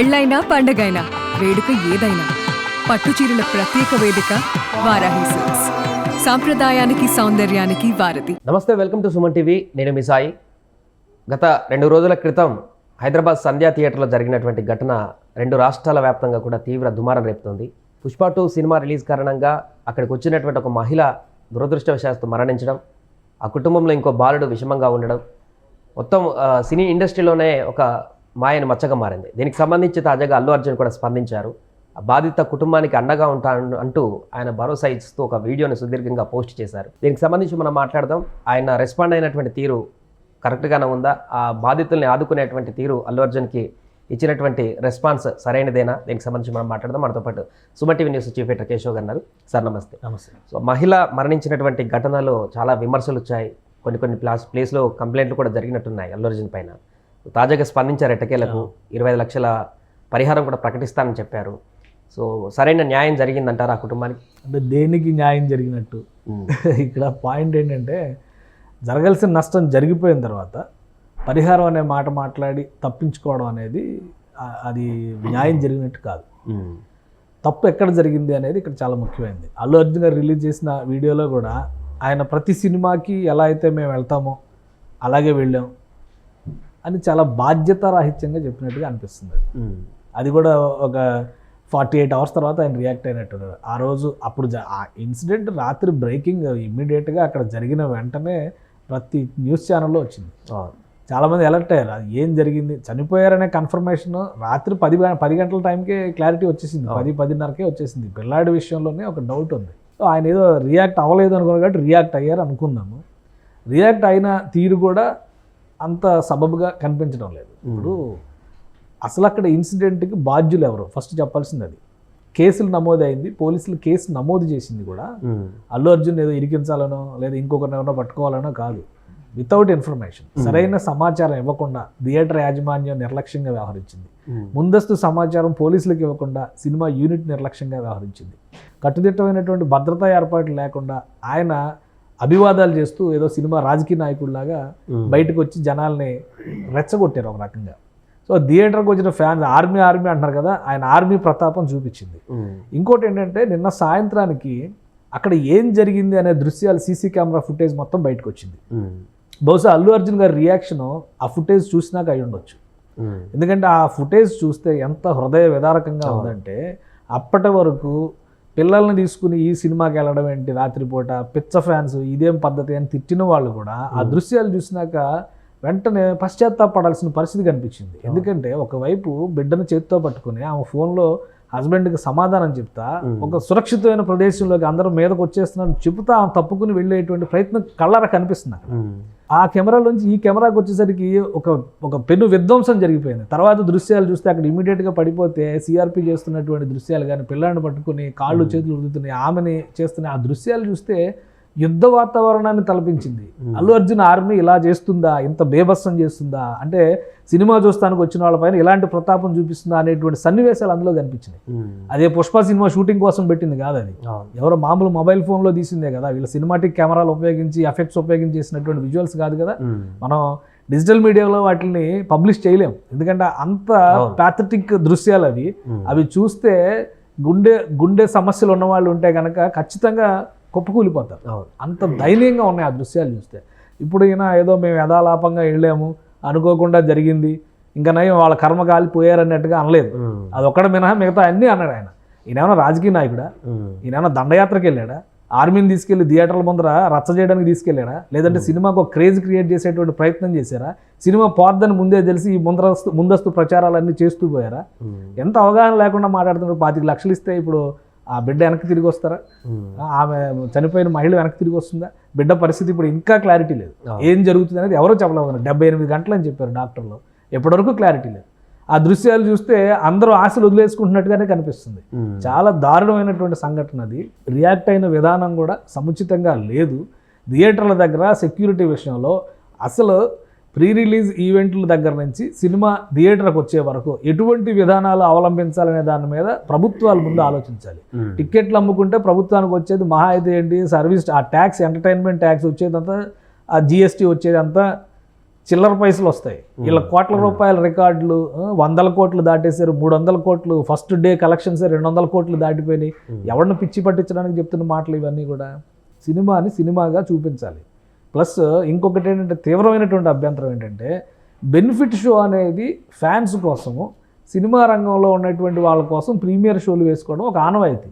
పెళ్ళైనా పండగైనా వేడుక ఏదైనా పట్టుచీరల ప్రత్యేక వేదిక వారాహి సిల్క్స్. సాంప్రదాయానికి సౌందర్యానికి వారధి. నమస్తే, వెల్కమ్ టు సుమన్ టీవీ. నేను మీ సాయి. గత 2 రోజుల క్రితం హైదరాబాద్ సంధ్యా థియేటర్లో జరిగినటువంటి ఘటన 2 రాష్ట్రాల వ్యాప్తంగా కూడా తీవ్ర దుమారం రేపుతోంది. పుష్ప 2 సినిమా రిలీజ్ కారణంగా అక్కడికి వచ్చినటువంటి ఒక మహిళ దురదృష్టవశాత్తు మరణించడం, ఆ కుటుంబంలో ఇంకో బాలుడు విషమంగా ఉండడం, మొత్తం సినీ ఇండస్ట్రీలోనే ఒక మాయని మచ్చగా మారింది. దీనికి సంబంధించి తాజాగా అల్లు అర్జున్ కూడా స్పందించారు. ఆ బాధిత కుటుంబానికి అండగా ఉంటాను అంటూ ఆయన భరోసా ఇస్తూ ఒక వీడియోని సుదీర్ఘంగా పోస్ట్ చేశారు. దీనికి సంబంధించి మనం మాట్లాడదాం. ఆయన రెస్పాండ్ అయినటువంటి తీరు కరెక్ట్గానే ఉందా? ఆ బాధితుల్ని ఆదుకునేటువంటి తీరు అల్లు అర్జున్కి ఇచ్చినటువంటి రెస్పాన్స్ సరైనదేనా? దీనికి సంబంధించి మనం మాట్లాడదాం. మనతో పాటు Suman TV news chief editor Keshav గారు ఉన్నారు. సార్ నమస్తే. నమస్తే. సో మహిళ మరణించినటువంటి ఘటనలో చాలా విమర్శలు వచ్చాయి. కొన్ని ప్లేస్లో కంప్లైంట్లు కూడా జరిగినట్టున్నాయి అల్లు అర్జున్ పైన. తాజాగా స్పందించారు. ఎట్టకేలకు 25 లక్షల పరిహారం కూడా ప్రకటిస్తానని చెప్పారు. సో సరైన న్యాయం జరిగిందంటారా ఆ కుటుంబానికి? అంటే దేనికి న్యాయం జరిగినట్టు? ఇక్కడ పాయింట్ ఏంటంటే, జరగాల్సిన నష్టం జరిగిపోయిన తర్వాత పరిహారం అనే మాట మాట్లాడి తప్పించుకోవడం అనేది అది న్యాయం జరిగినట్టు కాదు. తప్పు ఎక్కడ జరిగింది అనేది ఇక్కడ చాలా ముఖ్యమైనది. అల్లు అర్జున్ గారు రిలీజ్ చేసిన వీడియోలో కూడా ఆయన ప్రతి సినిమాకి ఎలా అయితే మేము వెళ్తామో అలాగే వెళ్ళాం అని చాలా బాధ్యతారాహిత్యంగా చెప్పినట్టుగా అనిపిస్తుంది. అది కూడా ఒక 48 అవర్స్ తర్వాత ఆయన రియాక్ట్ అయినట్టున్నారు. ఆ రోజు అప్పుడు ఆ ఇన్సిడెంట్ రాత్రి బ్రేకింగ్ ఇమ్మీడియట్గా అక్కడ జరిగిన వెంటనే ప్రతి న్యూస్ ఛానల్లో వచ్చింది. చాలామంది అలర్ట్ అయ్యారు. అది ఏం జరిగింది, చనిపోయారనే కన్ఫర్మేషన్ రాత్రి 10 గంటల టైంకే క్లారిటీ వచ్చేసింది. 10-10:30కే వచ్చేసింది. పిల్లాడి విషయంలోనే ఒక డౌట్ ఉంది. సో ఆయన ఏదో రియాక్ట్ అవ్వలేదు అనుకున్నారు కాబట్టి రియాక్ట్ అయ్యారు అనుకుందాము. రియాక్ట్ అయిన తీరు కూడా అంత సబబుగా కనిపించడం లేదు. ఇప్పుడు అసలు అక్కడ ఇన్సిడెంట్కి బాధ్యులు ఎవరు ఫస్ట్ చెప్పాల్సింది. అది కేసులు నమోదైంది, పోలీసులు కేసు నమోదు చేసింది కూడా అల్లు అర్జున్ ఏదో ఇరికించాలనో లేదా ఇంకొకరిని ఎవరో పట్టుకోవాలనో కాదు. వితౌట్ ఇన్ఫర్మేషన్, సరైన సమాచారం ఇవ్వకుండా థియేటర్ యాజమాన్యం నిర్లక్ష్యంగా వ్యవహరించింది. ముందస్తు సమాచారం పోలీసులకు ఇవ్వకుండా సినిమా యూనిట్ నిర్లక్ష్యంగా వ్యవహరించింది. కట్టుదిట్టమైనటువంటి భద్రతా ఏర్పాట్లు లేకుండా ఆయన అభివాదాలు చేస్తూ ఏదో సినిమా రాజకీయ నాయకుడిలాగా బయటకు వచ్చి జనాల్ని రెచ్చగొట్టారు ఒక రకంగా. సో థియేటర్కి వచ్చిన ఫ్యాన్స్ ఆర్మీ అంటున్నారు కదా, ఆయన ఆర్మీ ప్రతాపం చూపించింది. ఇంకోటి ఏంటంటే, నిన్న సాయంత్రానికి అక్కడ ఏం జరిగింది అనే దృశ్యాలు సీసీ కెమెరా ఫుటేజ్ మొత్తం బయటకు వచ్చింది. బహుశా అల్లు అర్జున్ గారి రియాక్షన్ ఆ ఫుటేజ్ చూసినాక అయి ఉండొచ్చు. ఎందుకంటే ఆ ఫుటేజ్ చూస్తే ఎంత హృదయ విదారకంగా ఉందంటే, అప్పటి వరకు పిల్లల్ని తీసుకుని ఈ సినిమాకి వెళ్ళడం ఏంటి రాత్రిపూట, పిచ్చ ఫ్యాన్స్, ఇదేం పద్ధతి అని తిట్టిన వాళ్ళు కూడా ఆ దృశ్యాలు చూసినాక వెంటనే పశ్చాత్తాపడాల్సిన పరిస్థితి కనిపించింది. ఎందుకంటే ఒకవైపు బిడ్డను చేతితో పట్టుకుని ఆమె ఫోన్లో హస్బెండ్కి సమాధానం చెప్తా, ఒక సురక్షితమైన ప్రదేశంలోకి అందరూ మీదకు వచ్చేస్తున్నారని చెబుతా ఆమె తప్పుకుని వెళ్ళేటువంటి ప్రయత్నం కళ్ళారా కనిపిస్తుంది. ఆ కెమెరాలోంచి ఈ కెమెరాకి వచ్చేసరికి ఒక పెను విధ్వంసం జరిగిపోయింది. తర్వాత దృశ్యాలు చూస్తే అక్కడ ఇమీడియట్గా పడిపోతే సిఆర్పి చేస్తున్నటువంటి దృశ్యాలు కానీ, పిల్లాడిని పట్టుకుని కాళ్ళు చేతులు ఉడుగుతున్నాయి, ఆమెని చేస్తున్నాయి, ఆ దృశ్యాలు చూస్తే యుద్ధ వాతావరణాన్ని తలపించింది. అల్లు అర్జున్ ఆర్మీ ఇలా చేస్తుందా, ఇంత బేభత్సం చేస్తుందా, అంటే సినిమా చూస్తానికి వచ్చిన వాళ్ళపైన ఇలాంటి ప్రతాపం చూపిస్తుందా అనేటువంటి సన్నివేశాలు అందులో కనిపించినాయి. అదే పుష్ప సినిమా షూటింగ్ కోసం పెట్టింది కాదు, అది ఎవరో మామూలు మొబైల్ ఫోన్లో తీసిందే కదా. వీళ్ళ సినిమాటిక్ కెమెరాలు ఉపయోగించి ఎఫెక్ట్స్ ఉపయోగించి చేసినటువంటి విజువల్స్ కాదు కదా. మనం డిజిటల్ మీడియాలో వాటిని పబ్లిష్ చేయలేం, ఎందుకంటే అంత ప్యాథటిక్ దృశ్యాలు అవి చూస్తే గుండె సమస్యలు ఉన్నవాళ్ళు ఉంటే కనుక ఖచ్చితంగా కుప్పకూలిపోతారు. అంత దయనీయంగా ఉన్నాయి ఆ దృశ్యాలు చూస్తే. ఇప్పుడు ఈయన ఏదో మేము యథాలాపంగా వెళ్ళాము, అనుకోకుండా జరిగింది, ఇంకా నయం వాళ్ళ కర్మ కాలిపోయారన్నట్టుగా అనలేదు. అది ఒక్కడ మినహా మిగతా అన్నీ అన్నాడు ఆయన. ఈయనేమన్నా రాజకీయ నాయకుడా? ఈయనేమన్నా దండయాత్రకి వెళ్ళాడా? ఆర్మీని తీసుకెళ్లి థియేటర్ల ముందర రచ్చ చేయడానికి తీసుకెళ్ళాడా? లేదంటే సినిమాకు ఒక క్రేజ్ క్రియేట్ చేసేటువంటి ప్రయత్నం చేశారా? సినిమా పోద్దని ముందే తెలిసి ఈ ముందస్తు ప్రచారాలన్నీ చేస్తూ పోయారా? ఎంత అవగాహన లేకుండా మాట్లాడుతున్నారు. 25 లక్షలు ఇస్తే ఇప్పుడు ఆ బిడ్డ వెనక్కి తిరిగి వస్తారా? ఆమె చనిపోయిన మహిళ వెనక్కి తిరిగి వస్తుందా? బిడ్డ పరిస్థితి ఇప్పుడు ఇంకా క్లారిటీ లేదు. ఏం జరుగుతుంది అనేది ఎవరో చెప్పలేదు. 78 గంటలు అని చెప్పారు డాక్టర్లు, ఎప్పటివరకు క్లారిటీ లేదు. ఆ దృశ్యాలు చూస్తే అందరూ ఆశలు వదిలేసుకుంటున్నట్టుగానే కనిపిస్తుంది. చాలా దారుణమైనటువంటి సంఘటన అది. రియాక్ట్ అయిన విధానం కూడా సముచితంగా లేదు. థియేటర్ల దగ్గర సెక్యూరిటీ విషయంలో అసలు ప్రీ రిలీజ్ ఈవెంట్ల దగ్గర నుంచి సినిమా థియేటర్కి వచ్చే వరకు ఎటువంటి విధానాలు అవలంబించాలనే దాని మీద ప్రభుత్వాలు ముందు ఆలోచించాలి. టికెట్లు అమ్ముకుంటే ప్రభుత్వానికి వచ్చేది మహా అయితే ఏంటి, సర్వీస్, ఆ ట్యాక్స్, ఎంటర్టైన్మెంట్ ట్యాక్స్ వచ్చేదంతా, ఆ జిఎస్టీ వచ్చేదంతా చిల్లర పైసలు వస్తాయి. వీళ్ళ కోట్ల రూపాయల రికార్డులు 100 కోట్లు దాటేశారు, 300 కోట్లు ఫస్ట్ డే కలెక్షన్స్ 200 కోట్లు దాటిపోయినాయి. ఎవరిని పిచ్చి పట్టించడానికి చెప్తున్న మాటలు ఇవన్నీ కూడా. సినిమాని సినిమాగా చూపించాలి. ప్లస్ ఇంకొకటి ఏంటంటే తీవ్రమైనటువంటి అభ్యంతరం ఏంటంటే బెనిఫిట్ షో అనేది ఫ్యాన్స్ కోసము, సినిమా రంగంలో ఉన్నటువంటి వాళ్ళ కోసం ప్రీమియర్ షోలు వేసుకోవడం ఒక ఆనవాయితీ.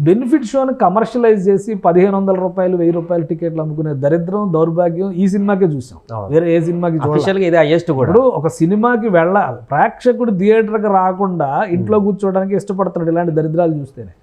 బెనిఫిట్ షోని కమర్షియలైజ్ చేసి 1500 రూపాయలు 1000 రూపాయలు టికెట్లు అమ్ముకునే దరిద్రం, దౌర్భాగ్యం ఈ సినిమాకే చూసాం. వేరే ఏ సినిమాకి ఇప్పుడు ఒక సినిమాకి వెళ్ళాలి, ప్రేక్షకుడు థియేటర్కి రాకుండా ఇంట్లో కూర్చోవడానికి ఇష్టపడుతున్నాడు ఇలాంటి దరిద్రాలు చూస్తేనే.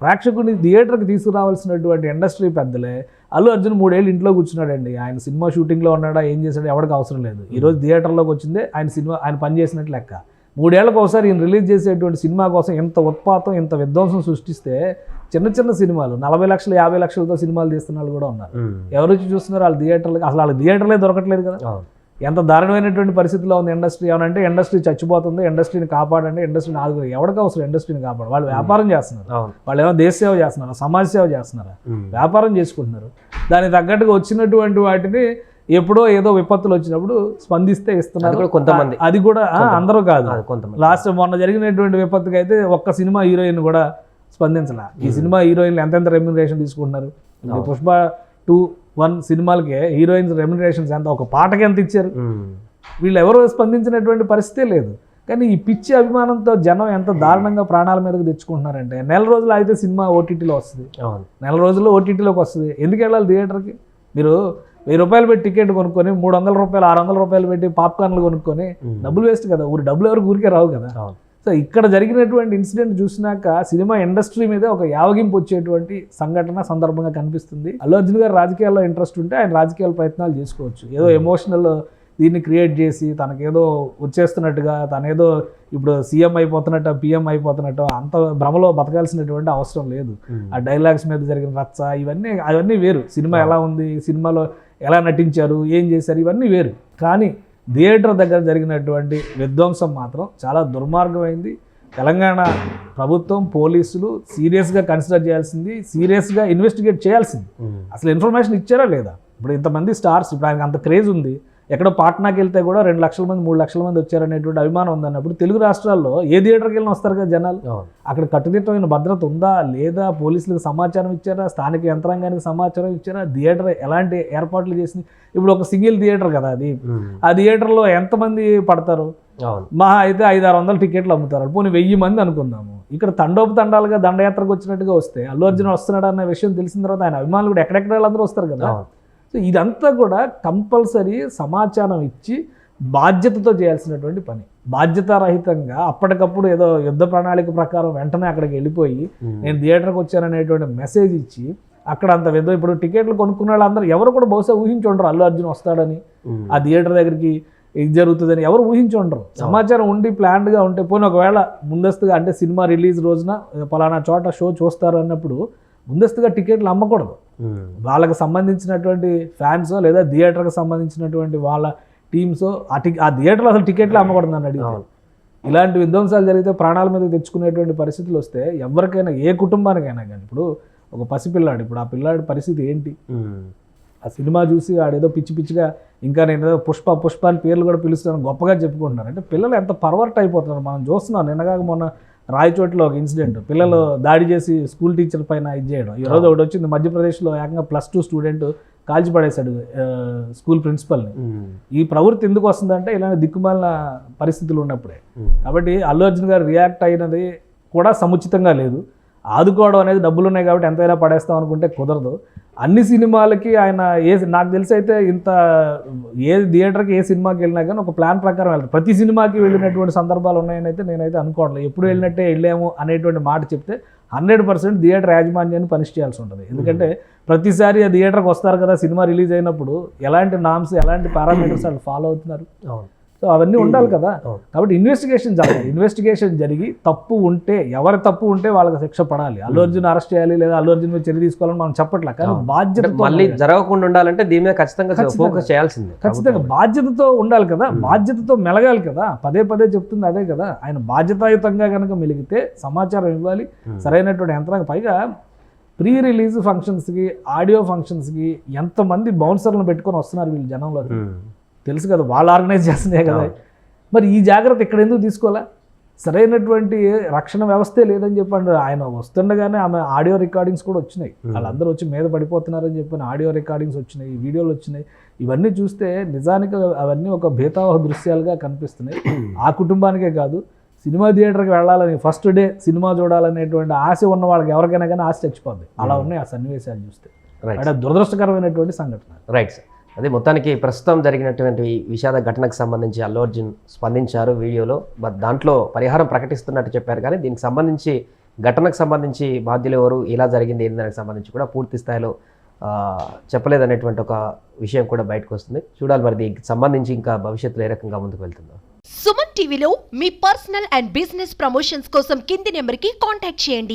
ప్రేక్షకుడిని థియేటర్కి తీసుకురావాల్సినటువంటి ఇండస్ట్రీ పెద్దలే అల్లు అర్జున్ 3 ఏళ్ళు ఇంట్లో కూర్చున్నాడండి. ఆయన సినిమా షూటింగ్లో ఉన్నాడా, ఏం చేశాడు ఎవరికి అవసరం లేదు. ఈరోజు థియేటర్లోకి వచ్చిందే ఆయన పని చేసినట్టు లెక్క. 3 ఏళ్ళకి ఒకసారి ఈయన రిలీజ్ చేసేటువంటి సినిమా కోసం ఇంత ఉత్పాతం, ఇంత విధ్వంసం సృష్టిస్తే చిన్న సినిమాలు 40 లక్షలు 50 లక్షలతో సినిమాలు తీస్తున్న వాళ్ళు కూడా ఉన్నారు. ఎవరు వచ్చి చూస్తున్నారు వాళ్ళ థియేటర్లకి? అసలు వాళ్ళ థియేటర్లే దొరకట్లేదు కదా. ఎంత దారుణమైనటువంటి పరిస్థితిలో ఉంది ఇండస్ట్రీ. ఏమనంటే ఇండస్ట్రీ చచ్చిపోతుంది, ఇండస్ట్రీని కాపాడండి, ఇండస్ట్రీని ఆదుకో. ఎవరికి అవసరం ఇండస్ట్రీని కాపాడు? వాళ్ళు వ్యాపారం చేస్తున్నారు. వాళ్ళు ఏమో దేశ సేవ చేస్తున్నారు, సమాజ సేవ చేస్తున్నారు, వ్యాపారం చేసుకుంటున్నారు. దానికి తగ్గట్టుగా వచ్చినటువంటి వాటిని ఎప్పుడో ఏదో విపత్తులు వచ్చినప్పుడు స్పందిస్తే ఇస్తున్నారు కొంతమంది. అది కూడా అందరూ కాదు. లాస్ట్ మొన్న జరిగినటువంటి విపత్తుకి అయితే ఒక్క సినిమా హీరోయిన్ కూడా స్పందించాల. ఈ సినిమా హీరోయిన్లు ఎంతెంత రెమ్యునరేషన్ తీసుకుంటున్నారు? పుష్ప 2, 1 సినిమాలకే హీరోయిన్స్ రెమ్యునరేషన్స్ ఎంత, ఒక పాటకి ఎంత ఇచ్చారు? వీళ్ళు ఎవరు స్పందించినటువంటి పరిస్థితే లేదు. కానీ ఈ పిచ్చి అభిమానంతో జనం ఎంత దారుణంగా ప్రాణాల మీదకి తెచ్చుకుంటున్నారంటే, నెల రోజులు అయితే సినిమా ఓటీటీలో వస్తుంది, నెల రోజుల్లో ఓటీటీలోకి వస్తుంది. ఎందుకు వెళ్ళాలి థియేటర్కి? మీరు 1000 రూపాయలు పెట్టి టికెట్ కొనుక్కొని 300 రూపాయలు 600 రూపాయలు పెట్టి పాప్కార్న్లు కొనుక్కొని డబ్బులు వేస్ట్ కదా. డబ్బులు ఎవరికి ఊరికే రావు కదా. సో ఇక్కడ జరిగినటువంటి ఇన్సిడెంట్ చూసినాక సినిమా ఇండస్ట్రీ మీద ఒక యావగింపు వచ్చేటువంటి సంఘటన సందర్భంగా కనిపిస్తుంది. అల్లు అర్జున్ గారు రాజకీయాల్లో ఇంట్రెస్ట్ ఉంటే ఆయన రాజకీయాల ప్రయత్నాలు చేసుకోవచ్చు. ఏదో ఎమోషనల్ దీన్ని క్రియేట్ చేసి తనకేదో వచ్చేస్తున్నట్టుగా, తనేదో ఇప్పుడు సీఎం అయిపోతున్నట్టు పిఎం అయిపోతున్నట్టు అంత భ్రమలో బతకాల్సినటువంటి అవసరం లేదు. ఆ డైలాగ్స్ మీద జరిగిన రచ్చ అవన్నీ వేరు. సినిమా ఎలా ఉంది, సినిమాలో ఎలా నటించారు, ఏం చేశారు, ఇవన్నీ వేరు. కానీ థియేటర్ దగ్గర జరిగినటువంటి విధ్వంసం మాత్రం చాలా దుర్మార్గమైంది. తెలంగాణ ప్రభుత్వం, పోలీసులు సీరియస్గా కన్సిడర్ చేయాల్సింది, సీరియస్గా ఇన్వెస్టిగేట్ చేయాల్సింది. అసలు ఇన్ఫర్మేషన్ ఇచ్చారా లేదా? ఇప్పుడు ఇంతమంది స్టార్స్, ఇప్పుడు ఆయనకు అంత క్రేజ్ ఉంది, ఎక్కడో పాట్నాకి వెళ్తే కూడా 2 లక్షల మంది 3 లక్షల మంది వచ్చారనేటువంటి అభిమానం ఉందన్నప్పుడు తెలుగు రాష్ట్రాల్లో ఏ థియేటర్కి వెళ్ళినా వస్తారు కదా జనాలు. అక్కడ కట్టుదిట్టమైన భద్రత ఉందా లేదా? పోలీసులకు సమాచారం ఇచ్చారా? స్థానిక యంత్రాంగానికి సమాచారం ఇచ్చారా? థియేటర్ ఎలాంటి ఏర్పాట్లు చేసింది? ఇప్పుడు ఒక సింగిల్ థియేటర్ కదా అది. ఆ థియేటర్లో ఎంతమంది పడతారు? మహా అయితే 500-600 టికెట్లు అమ్ముతారు. పోనీ 1000 మంది అనుకుందాము. ఇక్కడ తండోపతండాలుగా దండయాత్రకు వచ్చినట్టుగా వస్తే అల్లు అర్జున్ వస్తున్నాడు అన్న విషయం తెలిసిన తర్వాత ఆయన అభిమానులు కూడా ఎక్కడెక్కడ వాళ్ళందరూ వస్తారు కదా. సో ఇదంతా కూడా కంపల్సరీ సమాచారం ఇచ్చి బాధ్యతతో చేయాల్సినటువంటి పని. బాధ్యతారహితంగా అప్పటికప్పుడు ఏదో యుద్ధ ప్రణాళిక ప్రకారం వెంటనే అక్కడికి వెళ్ళిపోయి నేను థియేటర్కి వచ్చాననేటువంటి మెసేజ్ ఇచ్చి అక్కడ అంత ఇప్పుడు టికెట్లు కొనుక్కున్న వాళ్ళందరూ ఎవరు కూడా బహుశా ఊహించుండరు అల్లు అర్జున్ వస్తాడని, ఆ థియేటర్ దగ్గరికి ఇది జరుగుతుందని ఎవరు ఊహించుండరు. సమాచారం ఉండి ప్లాన్డ్గా ఉంటే పోనీ ఒకవేళ ముందస్తుగా అంటే సినిమా రిలీజ్ రోజున పలానా చోట షో చూస్తారు అన్నప్పుడు ముందస్తుగా టికెట్లు అమ్మకూడదు. వాళ్ళకి సంబంధించినటువంటి ఫ్యాన్స్ లేదా థియేటర్కి సంబంధించినటువంటి వాళ్ళ టీమ్స్ ఆ థియేటర్లో అసలు టికెట్లు అమ్మకూడదు అని అడిగితే. ఇలాంటి విధ్వంసాలు జరిగితే ప్రాణాల మీద తెచ్చుకునేటువంటి పరిస్థితులు వస్తే ఎవరికైనా, ఏ కుటుంబానికైనా కానీ, ఇప్పుడు ఒక పసిపిల్లాడు, ఇప్పుడు ఆ పిల్లాడి పరిస్థితి ఏంటి? ఆ సినిమా చూసి ఆడేదో పిచ్చిగా ఇంకా నేను ఏదో పుష్ప అని పేర్లు కూడా పిలుస్తాను గొప్పగా చెప్పుకుంటున్నారు. అంటే పిల్లలు ఎంత పర్వర్ట్ అయిపోతున్నారు. మనం చూస్తున్నాం. నిన్నగాక మొన్న రాయచోటిలో ఒక ఇన్సిడెంట్, పిల్లలు దాడి చేసి స్కూల్ టీచర్ పైన ఇది చేయడం. ఈరోజు ఒకటి వచ్చింది మధ్యప్రదేశ్లో, ఏకంగా +2 స్టూడెంట్ కాల్చిపడేశాడు స్కూల్ ప్రిన్సిపల్ని. ఈ ప్రవృత్తి ఎందుకు వస్తుందంటే ఇలాంటి దిక్కుమాలిన పరిస్థితులు ఉన్నప్పుడే. కాబట్టి అల్లు అర్జున్ గారు రియాక్ట్ అయినది కూడా సముచితంగా లేదు. ఆదుకోవడం అనేది డబ్బులు ఉన్నాయి కాబట్టి ఎంతైనా పడేస్తాం అనుకుంటే కుదరదు. అన్ని సినిమాలకి ఆయన నాకు తెలిసి అయితే ఏ థియేటర్కి ఏ సినిమాకి వెళ్ళినా కానీ ఒక ప్లాన్ ప్రకారం వెళ్తారు. ప్రతి సినిమాకి వెళ్ళినటువంటి సందర్భాలు ఉన్నాయని అయితే నేనైతే అనుకోవట్లేదు. ఎప్పుడు వెళ్ళినట్టే వెళ్ళాము అనేటువంటి మాట చెప్తే 100% థియేటర్ యాజమాన్యాన్ని పనిష్ చేయాల్సి ఉంటుంది. ఎందుకంటే ప్రతిసారి ఆ థియేటర్కి వస్తారు కదా, సినిమా రిలీజ్ అయినప్పుడు ఎలాంటి నామ్స్, ఎలాంటి పారామీటర్స్ వాళ్ళు ఫాలో అవుతున్నారు. సో అవన్నీ ఉండాలి కదా. కాబట్టి ఇన్వెస్టిగేషన్ జరగాలి. ఇన్వెస్టిగేషన్ జరిగి తప్పు ఉంటే, ఎవరి తప్పు ఉంటే వాళ్ళకి శిక్ష పడాలి. అల్లు అర్జున్ అరెస్ట్ చేయాలి లేదా అల్లు అర్జున్ మీద చర్య తీసుకోవాలని మనం చెప్పట్లే. కానీ బాధ్యత మళ్ళీ జరగకుండా ఉండాలంటే దీని మీద ఖచ్చితంగా ఫోకస్ చేయాల్సిందే. ఖచ్చితంగా బాధ్యతతో ఉండాలి కదా, బాధ్యతతో మెలగాలి కదా. పదే చెప్తుంది అదే కదా. ఆయన బాధ్యతాయుతంగా కనుక మెలిగితే సమాచారం ఇవ్వాలి, సరైనటువంటి యంత్రాంగం. పైగా ప్రీ రిలీజ్ ఫంక్షన్స్కి, ఆడియో ఫంక్షన్స్కి ఎంతమంది బౌన్సర్లను పెట్టుకొని వస్తున్నారు వీళ్ళు జనంలో. తెలుసు కదా, వాళ్ళు ఆర్గనైజ్ చేస్తున్నాయి కదా. మరి ఈ జాగ్రత్త ఇక్కడ ఎందుకు తీసుకోవాలా? సరైనటువంటి రక్షణ వ్యవస్థే లేదని చెప్పండి. ఆయన వస్తుండగానే ఆమె ఆడియో రికార్డింగ్స్ కూడా వచ్చినాయి, వాళ్ళందరూ వచ్చి మీద పడిపోతున్నారని చెప్పిన ఆడియో రికార్డింగ్స్ వచ్చినాయి, వీడియోలు వచ్చినాయి. ఇవన్నీ చూస్తే నిజానికి అవన్నీ ఒక భేతావహ దృశ్యాలుగా కనిపిస్తున్నాయి. ఆ కుటుంబానికే కాదు, సినిమా థియేటర్కి వెళ్ళాలని ఫస్ట్ డే సినిమా చూడాలనేటువంటి ఆశ ఉన్న వాళ్ళకి ఎవరికైనా కానీ ఆశ చచ్చిపోద్ది. అలా ఉన్నాయి ఆ సన్నివేశాలు చూస్తే. అంటే దురదృష్టకరమైనటువంటి సంఘటన. Right sir. అదే మొత్తానికి ప్రస్తుతం జరిగినటువంటి విషాద ఘటనకు సంబంధించి అల్లు అర్జున్ స్పందించారు వీడియోలో. బట్ దాంట్లో పరిహారం ప్రకటిస్తున్నట్టు చెప్పారు, కానీ దీనికి సంబంధించి ఘటనకు సంబంధించి బాధ్యులు ఎవరు, ఎలా జరిగింది ఏంటి దానికి సంబంధించి కూడా పూర్తి స్థాయిలో చెప్పలేదనేటువంటి ఒక విషయం కూడా బయటకు వస్తుంది. చూడాలి మరి దీనికి సంబంధించి ఇంకా భవిష్యత్తులో ఏ రకంగా ముందుకు వెళ్తుందో. సుమన్ టీవీలో మీ పర్సనల్ అండ్ బిజినెస్ ప్రమోషన్స్ కోసం కింది నెంబర్కి కాంటాక్ట్ చేయండి.